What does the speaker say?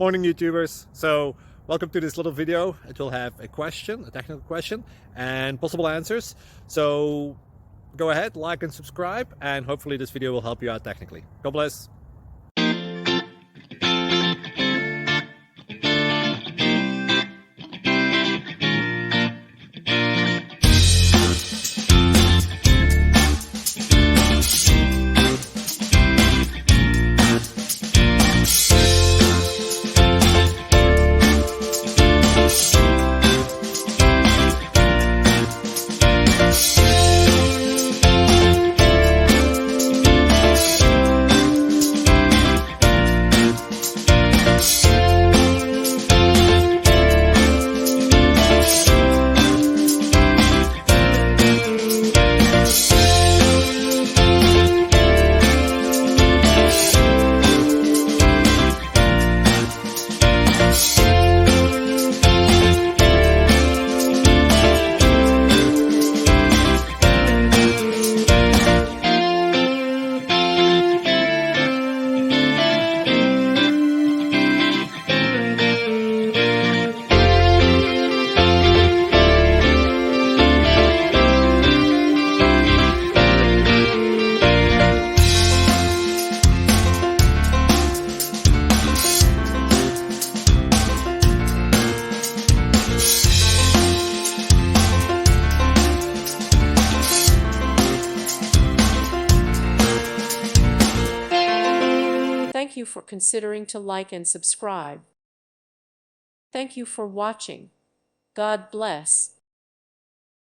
Morning YouTubers. So welcome to this little video. It will have a question, a technical question, and possible answers. So go ahead, like and subscribe, and hopefully this video will help you out technically. God bless. Thank you for considering to like and subscribe. Thank you for watching. God bless.